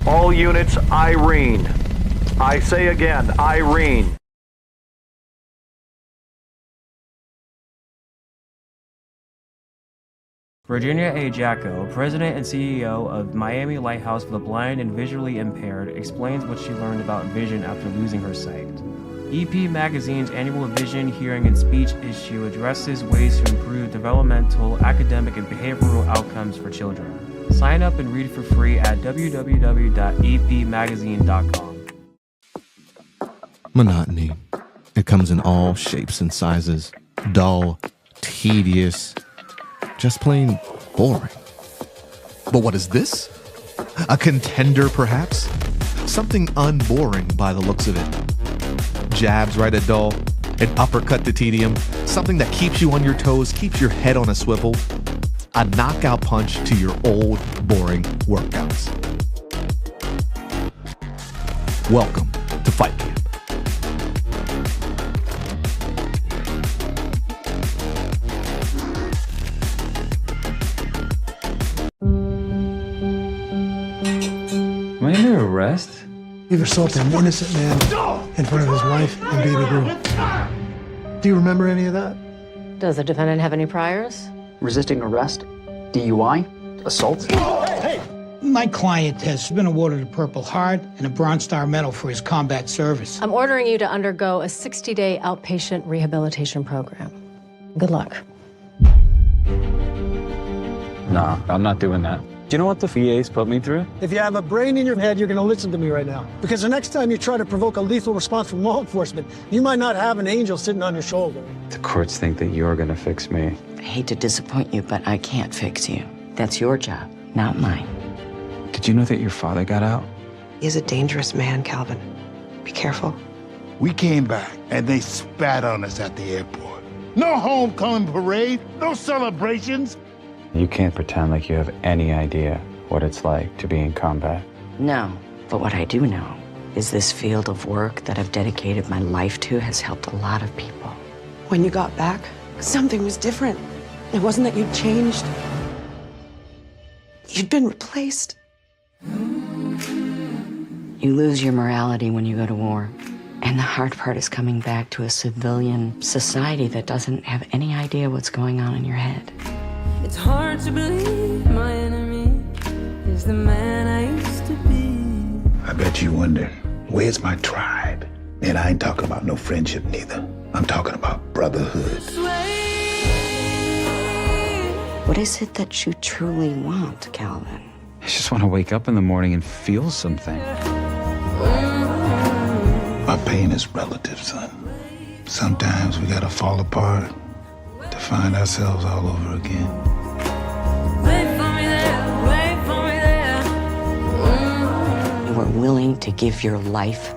All units, Irene. I say again, Irene. Virginia A. Jacko, President and CEO of Miami Lighthouse for the Blind and Visually Impaired, explains what she learned about vision after losing her sight. EP Magazine's annual Vision, Hearing, and Speech issue addresses ways to improve developmental, academic, and behavioral outcomes for children. Sign up and read for free at www.epmagazine.com. Monotony. It comes in all shapes and sizes. Dull, tedious, just plain boring. But what is this? A contender, perhaps? Something unboring by the looks of it. Jabs right at dull, an uppercut to tedium, something that keeps you on your toes, keeps your head on a swivel, a knockout punch to your old, boring workouts. Welcome to Fight Camp. Am I under arrest? You've assaulted an innocent man in front of his wife and baby girl. Do you remember any of that? Does the defendant have any priors? Resisting arrest, DUI, assault. My client has been awarded a Purple Heart and a Bronze Star Medal for his combat service. I'm ordering you to undergo a 60-day outpatient rehabilitation program. Good luck. Nah, I'm not doing that. Do you know what the VA's put me through? If you have a brain in your head, you're going to listen to me right now. Because the next time you try to provoke a lethal response from law enforcement, you might not have an angel sitting on your shoulder. The courts think that you're gonna fix me. I hate to disappoint you, but I can't fix you. That's your job, not mine. Did you know that your father got out? He's a dangerous man, Calvin. Be careful. We came back and they spat on us at the airport. No homecoming parade, no celebrations. You can't pretend like you have any idea what it's like to be in combat. No, but what I do know is this field of work that I've dedicated my life to has helped a lot of people. When you got back, something was different. It wasn't that you'd changed. You'd been replaced. You lose your morality when you go to war. And the hard part is coming back to a civilian society that doesn't have any idea what's going on in your head. It's hard to believe my enemy is the man I used to be. I bet you wonder, where's my tribe? And I ain't talking about no friendship neither. I'm talking about brotherhood. What is it that you truly want, Calvin? I just want to wake up in the morning and feel something. My pain is relative, son. Sometimes we gotta fall apart to find ourselves all over again. You were willing to give your life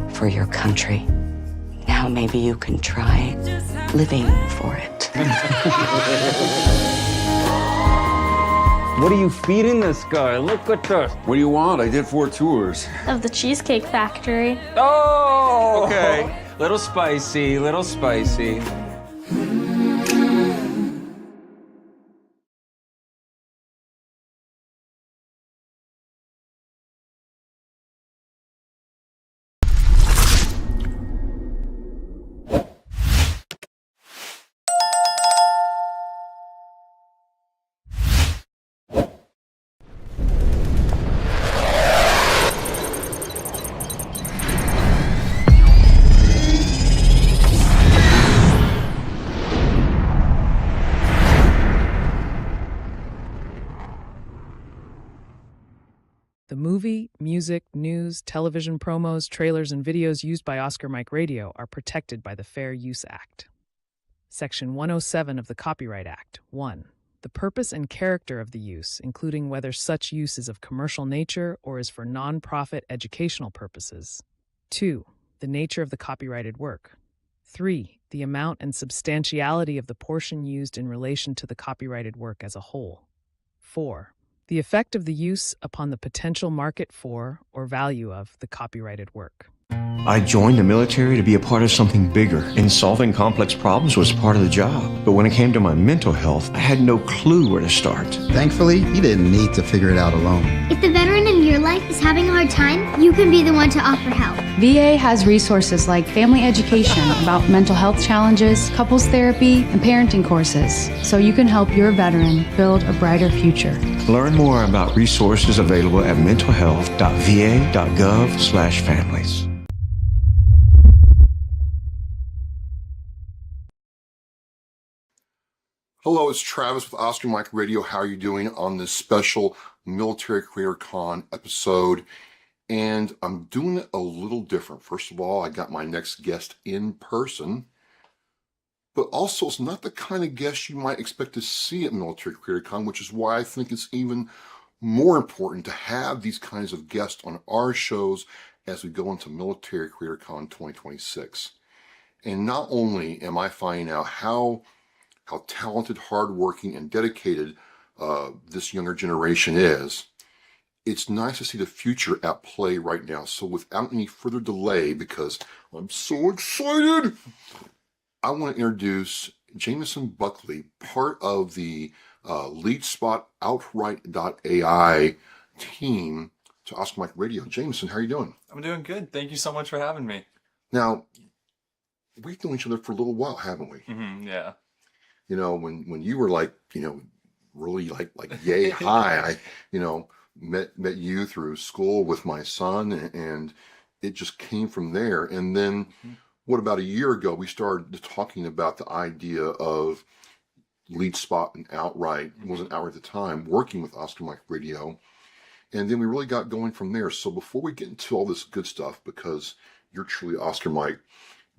for your country. Now maybe you can try living for it. What are you feeding this guy? Look at this. What do you want? I did 4 tours. Of the Cheesecake Factory. Oh! Okay. Little spicy, little spicy. The movie, music, news, television promos, trailers, and videos used by Oscar Mike Radio are protected by the Fair Use Act. Section 107 of the Copyright Act. 1. The purpose and character of the use, including whether such use is of commercial nature or is for non-profit educational purposes. 2. The nature of the copyrighted work. 3. The amount and substantiality of the portion used in relation to the copyrighted work as a whole. 4. The effect of the use upon the potential market for or value of the copyrighted work. I joined the military to be a part of something bigger, and solving complex problems was part of the job. But when it came to my mental health, I had no clue where to start. Thankfully, you didn't need to figure it out alone. If the veteran in your life life is having a hard time, you can be the one to offer help. VA has resources like family education about mental health challenges, couples therapy, and parenting courses, so you can help your veteran build a brighter future. Learn more about resources available at mentalhealth.va.gov/families. Hello, it's Travis with Oscar Mike Radio. How are you doing on this special Military Career Con episode? And I'm doing it a little different. First of all, I got my next guest in person, but also it's not the kind of guest you might expect to see at Military Career Con, which is why I think it's even more important to have these kinds of guests on our shows as we go into Military Career Con 2026. And not only am I finding out how talented, hardworking, and dedicated this younger generation is, it's nice to see the future at play right now. So without any further delay, because I'm so excited, I want to introduce Jameson Buckley, part of the lead spot Outwrite.ai team to Oscar Mike Radio. Jameson, how are you doing? I'm doing good. Thank you so much for having me. Now, we've known each other for a little while, haven't we? Yeah. You know, when you were like, really like yay high, I, met you through school with my son, and it just came from there. And then about a year ago, we started talking about the idea of lead spot and Outright. It wasn't Outright at the time, working with Oscar Mike Radio. And then we really got going from there. So before we get into all this good stuff, because you're truly Oscar Mike,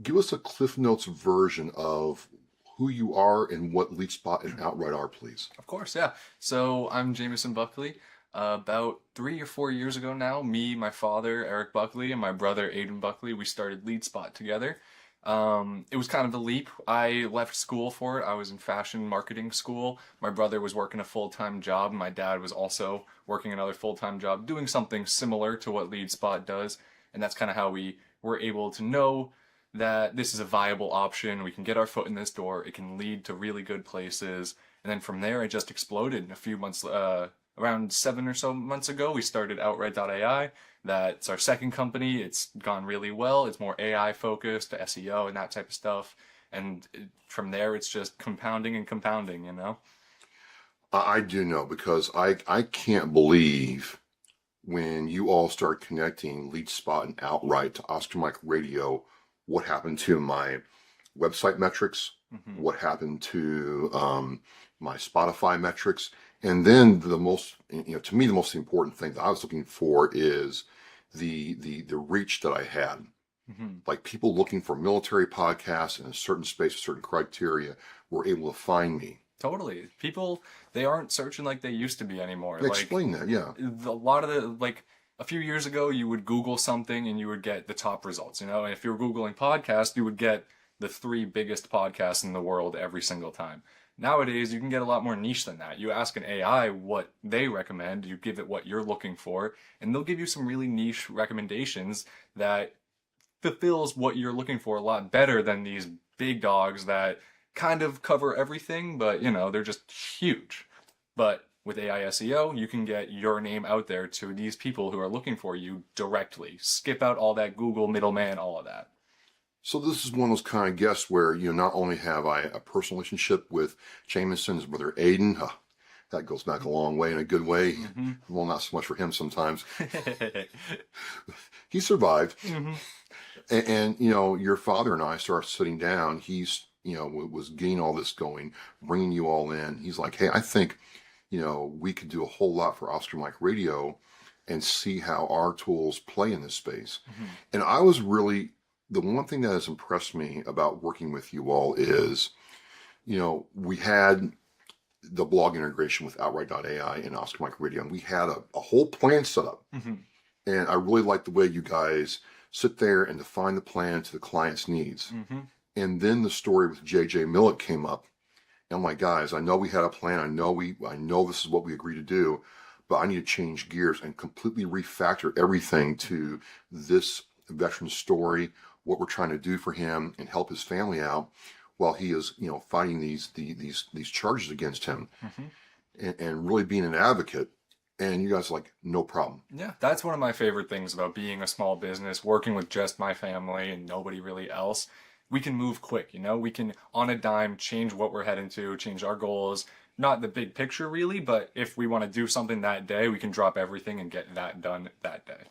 give us a Cliff Notes version of who you are and what lead spot and Outright are, please. Of course, yeah. So I'm Jameson Buckley. About 3 or 4 years ago now, me, my father, Eric Buckley, and my brother, Aidan Buckley, we started Lead Spot together. It was kind of a leap. I left school for it. I was in fashion marketing school. My brother was working a full-time job. My dad was also working another full-time job, doing something similar to what Lead Spot does. And that's kind of how we were able to know that this is a viable option. We can get our foot in this door. It can lead to really good places. And then from there, it just exploded. A few months, around 7 or so months ago, we started Outwrite.ai. That's our second company. It's gone really well. It's more AI focused, SEO and that type of stuff. And from there, it's just compounding and compounding, I do know, because I can't believe when you all start connecting Lead Spot and Outright to Oscar Mike Radio, what happened to my website metrics, what happened to my Spotify metrics. And then to me, the most important thing that I was looking for is the reach that I had. Like people looking for military podcasts in a certain space, a certain criteria, were able to find me. Totally. People, they aren't searching like they used to be anymore. Explain that, yeah. A lot of a few years ago, you would Google something and you would get the top results, And if you were Googling podcasts, you would get the 3 biggest podcasts in the world every single time. Nowadays, you can get a lot more niche than that. You ask an AI what they recommend, you give it what you're looking for, and they'll give you some really niche recommendations that fulfills what you're looking for a lot better than these big dogs that kind of cover everything, but, they're just huge. But with AI SEO, you can get your name out there to these people who are looking for you directly. Skip out all that Google middleman, all of that. So this is one of those kind of guests where, not only have I a personal relationship with Jameson, his brother Aidan, that goes back a long way in a good way. Well, not so much for him sometimes. He survived. And, your father and I started sitting down. He's, was getting all this going, bringing you all in. He's like, hey, I think, we could do a whole lot for Oscar Mike Radio and see how our tools play in this space. And I was really, the one thing that has impressed me about working with you all is, we had the blog integration with Outwrite.ai and Oscar Mike Radio, and we had a whole plan set up. And I really like the way you guys sit there and define the plan to the client's needs. And then the story with JJ Millet came up. And I'm like, guys, I know we had a plan. I know this is what we agreed to do, but I need to change gears and completely refactor everything to this veteran's story, what we're trying to do for him, and help his family out while he is, fighting these charges against him, and really being an advocate. And you guys are like, no problem. Yeah, that's one of my favorite things about being a small business, working with just my family and nobody really else. We can move quick, you know? We can, on a dime, change what we're heading to, change our goals. Not the big picture, really, but if we want to do something that day, we can drop everything and get that done that day.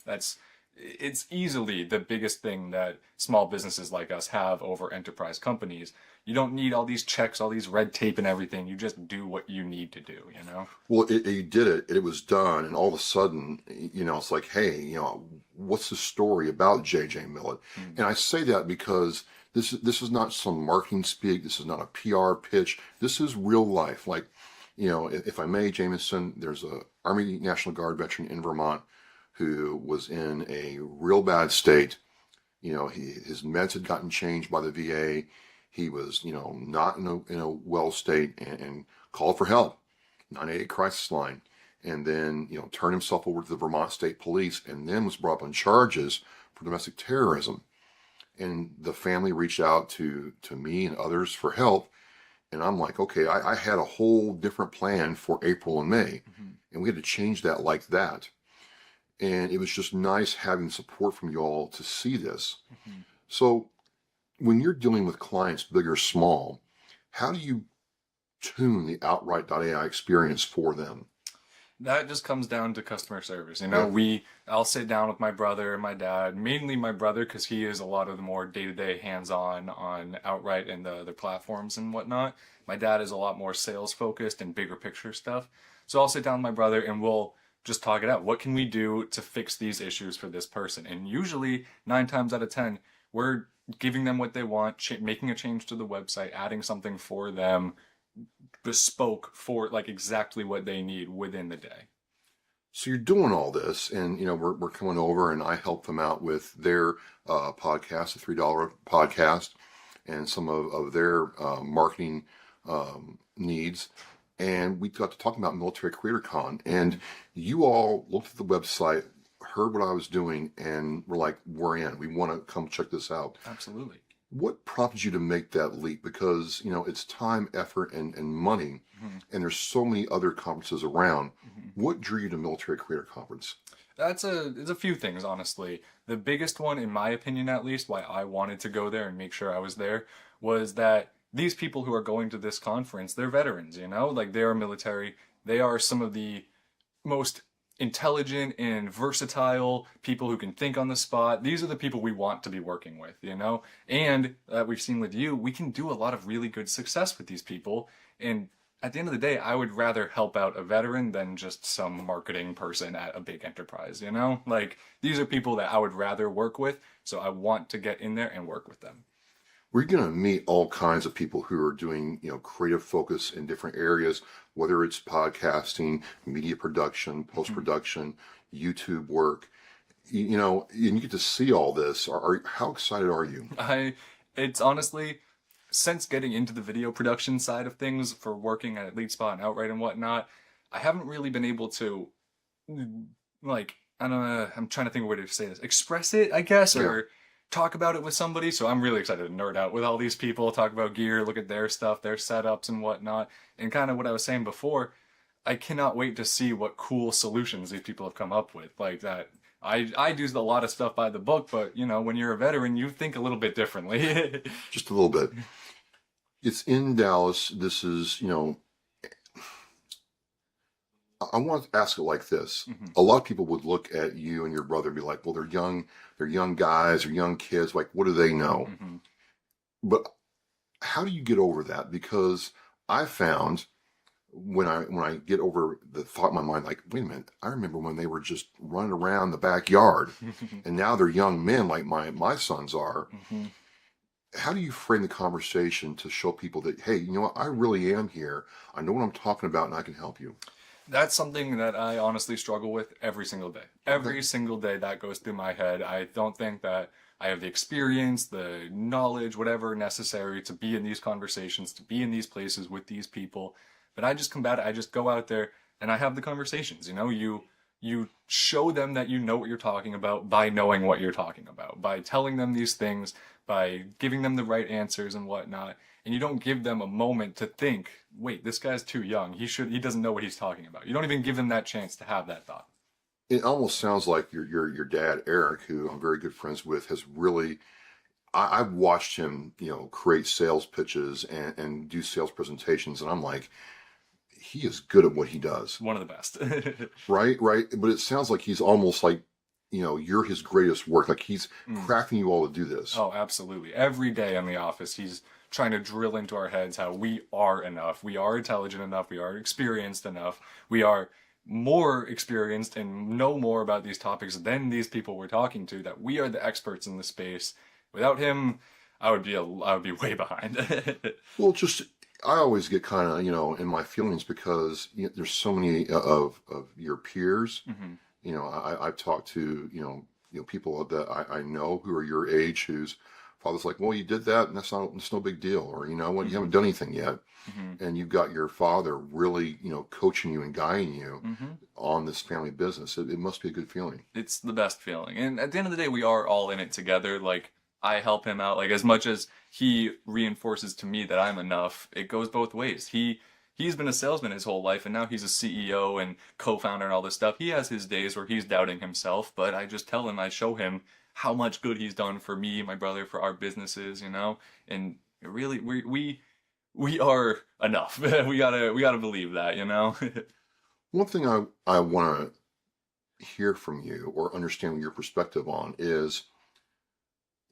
It's easily the biggest thing that small businesses like us have over enterprise companies. You don't need all these checks, all these red tape and everything. You just do what you need to do, you know? Well, you did it. It was done. And all of a sudden, you know, it's like, hey, you know, what's the story about JJ Millet? And I say that because this is not some marketing speak. This is not a PR pitch. This is real life. Like, you know, if I may, Jameson, there's a Army National Guard veteran in Vermont who was in a real bad state. You know, his meds had gotten changed by the VA. He was, you know, not in a well state and called for help, 988 crisis line, and then, you know, turned himself over to the Vermont State Police and then was brought up on charges for domestic terrorism. And the family reached out to me and others for help. And I'm like, okay, I had a whole different plan for April and May, and we had to change that like that. And it was just nice having support from you all to see this. So when you're dealing with clients, big or small, how do you tune the Outwrite.ai experience for them? That just comes down to customer service. You know, I'll sit down with my brother and my dad, mainly my brother, because he is a lot of the more day-to-day hands-on on Outright and the other platforms and whatnot. My dad is a lot more sales-focused and bigger picture stuff. So I'll sit down with my brother and we'll just talk it out. What can we do to fix these issues for this person? And usually 9 times out of 10, we're giving them what they want, making a change to the website, adding something for them, bespoke for like exactly what they need within the day. So you're doing all this, and you know we're coming over, and I help them out with their podcast, the $3 podcast, and some of their marketing needs. And we got to talking about Military Creator Con, and you all looked at the website, heard what I was doing, and were like, we're in. We want to come check this out. Absolutely. What prompted you to make that leap? Because, you know, it's time, effort, and money, and there's so many other conferences around. What drew you to Military Creator Conference? It's a few things, honestly. The biggest one, in my opinion at least, why I wanted to go there and make sure I was there, was that these people who are going to this conference, they're veterans, you know? Like, they are military. They are some of the most intelligent and versatile people who can think on the spot. These are the people we want to be working with, you know? And we've seen with you, we can do a lot of really good success with these people. And at the end of the day, I would rather help out a veteran than just some marketing person at a big enterprise, you know? Like, these are people that I would rather work with, so I want to get in there and work with them. We're going to meet all kinds of people who are doing, you know, creative focus in different areas, whether it's podcasting, media production, post-production, YouTube work, you know, and you get to see all this. How excited are you? It's honestly, since getting into the video production side of things for working at LeadSpot and Outright and whatnot, I haven't really been able to, like, I don't know, I'm trying to think of a way to say this, express it, I guess, or talk about it with somebody. So I'm really excited to nerd out with all these people, talk about gear, look at their stuff, their setups and whatnot. And kind of what I was saying before, I cannot wait to see what cool solutions these people have come up with. Like that, I do a lot of stuff by the book, but you know, when you're a veteran, you think a little bit differently. Just a little bit. It's in Dallas. This is, you know, I want to ask it like this. A lot of people would look at you and your brother and be like, well, they're young guys, they're young kids. Like, what do they know? But how do you get over that? Because I found when I get over the thought in my mind, like, wait a minute, I remember when they were just running around the backyard and now they're young men like my sons are. How do you frame the conversation to show people that, hey, you know what, I really am here. I know what I'm talking about and I can help you. That's something that I honestly struggle with every single day. Every single day that goes through my head. I don't think that I have the experience, the knowledge, whatever necessary to be in these conversations, to be in these places with these people. But I just combat it. I just go out there and I have the conversations. You know, you show them that you know what you're talking about by knowing what you're talking about, by telling them these things, by giving them the right answers and whatnot. and you don't give them a moment to think, wait, this guy's too young. He doesn't know what he's talking about. You don't even give them that chance to have that thought. It almost sounds like your dad, Eric, who I'm very good friends with, has really, I've watched him, create sales pitches and do sales presentations, and I'm like, he is good at what he does. One of the best. Right. But it sounds like he's almost like, you're his greatest work. Like he's crafting you all to do this. Oh, absolutely. Every day in the office, he's trying to drill into our heads how we are enough. We are intelligent enough. We are experienced enough. We are more experienced and know more about these topics than these people we're talking to, that we are the experts in the space. Without him, I would be way behind. Well, I always get kind of, in my feelings because there's so many of your peers. I've talked to, people that I know who are your age whose father's like, well, you did that and it's no big deal. Or, you haven't done anything yet. And you've got your father really, coaching you and guiding you on this family business. It must be a good feeling. It's the best feeling. And at the end of the day, we are all in it together. Like, I help him out. Like, as much as he reinforces to me that I'm enough, it goes both ways. He's been a salesman his whole life, and now he's a CEO and co-founder and all this stuff. He has his days where he's doubting himself, but I just tell him, I show him how much good he's done for me, my brother, for our businesses, and really, we are enough. we gotta believe that, One thing I want to hear from you or understand your perspective on is,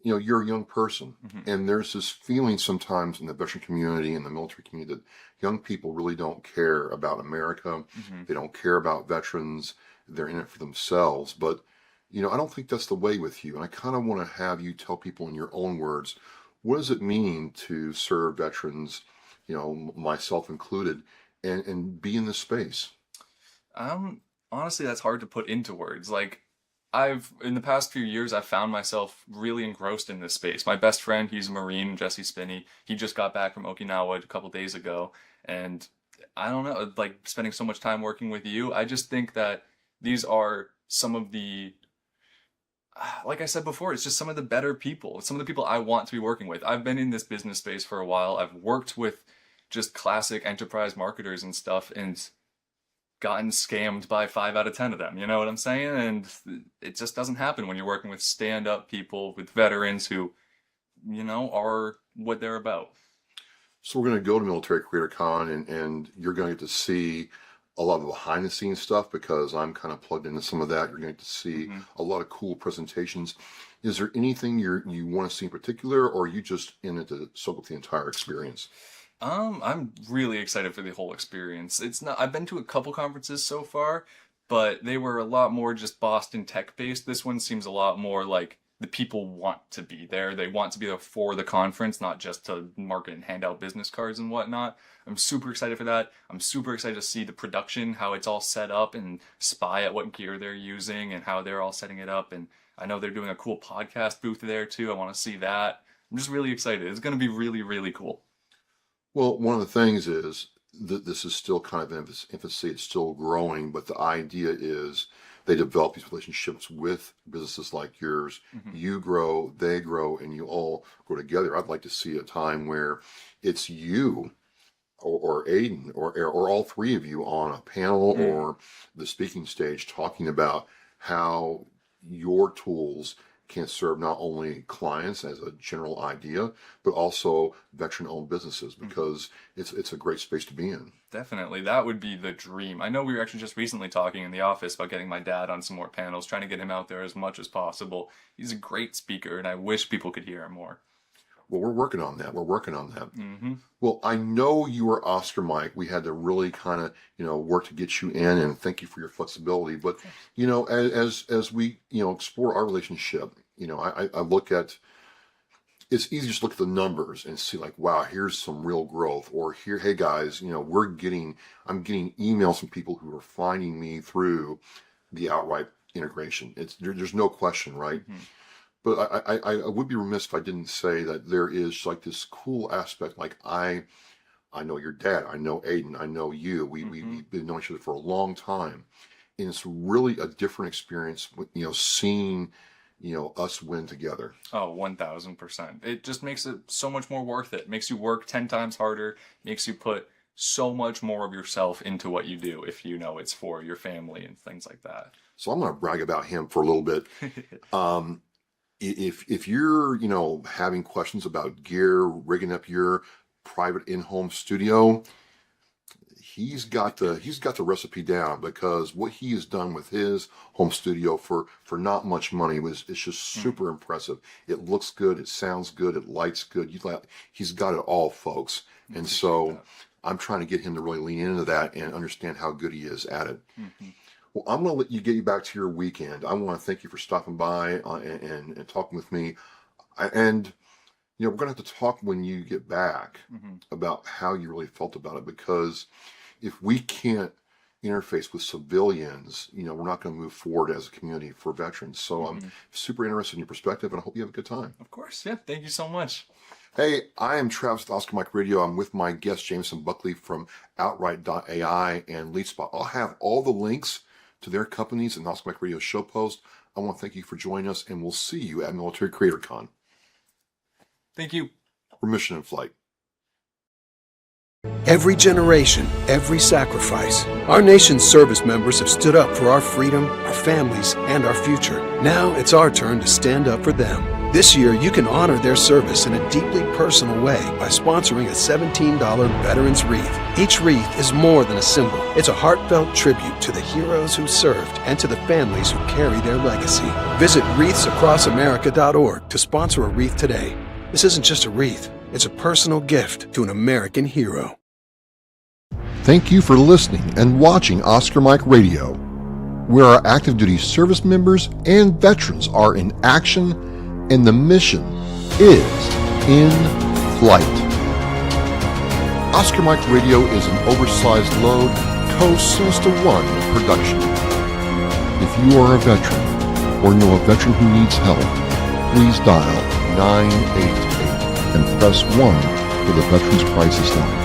you're a young person, and there's this feeling sometimes in the veteran community and the military community that young people really don't care about America. They don't care about veterans. They're in it for themselves. But, I don't think that's the way with you. And I kind of want to have you tell people in your own words, what does it mean to serve veterans, myself included, and be in this space? Honestly, that's hard to put into words. Like, in the past few years, I've found myself really engrossed in this space. My best friend, he's a Marine, Jesse Spinney. He just got back from Okinawa a couple days ago. And I don't know, like, spending so much time working with you, I just think that these are some of the, like I said before, it's just some of the better people. Some of the people I want to be working with. I've been in this business space for a while. I've worked with just classic enterprise marketers and stuff, and gotten scammed by 5 out of 10 of them. You know what I'm saying? And it just doesn't happen when you're working with stand-up people, with veterans who, are what they're about. So we're going to go to Military Creator Con, and you're going to get to see a lot of behind the scenes stuff because I'm kind of plugged into some of that. You're going to see a lot of cool presentations. Is there anything you want to see in particular, or are you just in it to soak up the entire experience? I'm really excited for the whole experience. I've been to a couple conferences so far, but they were a lot more just Boston tech based. This one seems a lot more like the people want to be there. They want to be there for the conference, not just to market and hand out business cards and whatnot. I'm super excited for that. I'm super excited to see the production, how it's all set up, and spy at what gear they're using and how they're all setting it up. And I know they're doing a cool podcast booth there too. I want to see that. I'm just really excited. It's going to be really, really cool. Well, one of the things is that this is still kind of infancy. It's still growing, but the idea is they develop these relationships with businesses like yours. You grow, they grow, and you all grow together. I'd like to see a time where it's you or Aidan or all three of you on a panel or the speaking stage talking about how your tools can serve not only clients as a general idea, but also veteran-owned businesses, because it's a great space to be in. Definitely. That would be the dream. I know we were actually just recently talking in the office about getting my dad on some more panels, trying to get him out there as much as possible. He's a great speaker, and I wish people could hear him more. Well, we're working on that. Well, I know you were Oscar Mike. We had to really kind of, work to get you in, and thank you for your flexibility. But, as we, explore our relationship, I look at, it's easy to just look at the numbers and see like, wow, here's some real growth, or here, hey guys, I'm getting emails from people who are finding me through the Outwrite integration. There's no question, right? But I would be remiss if I didn't say that there is like this cool aspect. Like I know your dad, I know Aidan, I know you. We've been knowing each other for a long time, and it's really a different experience. Seeing us win together. Oh, 1000%. It just makes it so much more worth it. Makes you work 10 times harder, makes you put so much more of yourself into what you do if you know it's for your family and things like that. So I'm going to brag about him for a little bit. If you're, having questions about gear, rigging up your private in-home studio, he's got the recipe down, because what he has done with his home studio for not much money it's just super impressive. It looks good, it sounds good, it lights good. He's got it all, folks. And so I'm trying to get him to really lean into that and understand how good he is at it. Mm-hmm. Well, I'm going to let you get back to your weekend. I want to thank you for stopping by and talking with me. And we're going to have to talk when you get back about how you really felt about it, because if we can't interface with civilians, we're not going to move forward as a community for veterans. So I'm super interested in your perspective, and I hope you have a good time. Of course. Yeah. Thank you so much. Hey, I am Travis with Oscar Mike Radio. I'm with my guest, Jameson Buckley from Outwrite.ai and LeadSpot. I'll have all the links to their companies in the Oscar Mike Radio show post. I want to thank you for joining us, and we'll see you at Military Creator Con. Thank you. We're mission in flight. Every generation, every sacrifice. Our nation's service members have stood up for our freedom, our families, and our future. Now it's our turn to stand up for them. This year, you can honor their service in a deeply personal way by sponsoring a $17 Veterans Wreath. Each wreath is more than a symbol. It's a heartfelt tribute to the heroes who served and to the families who carry their legacy. Visit wreathsacrossamerica.org to sponsor a wreath today. This isn't just a wreath. It's a personal gift to an American hero. Thank you for listening and watching Oscar Mike Radio, where our active duty service members and veterans are in action and the mission is in flight. Oscar Mike Radio is an oversized load Co-Sinister One production. If you are a veteran or know a veteran who needs help, please dial 988 and press 1 for the Veterans Crisis Line.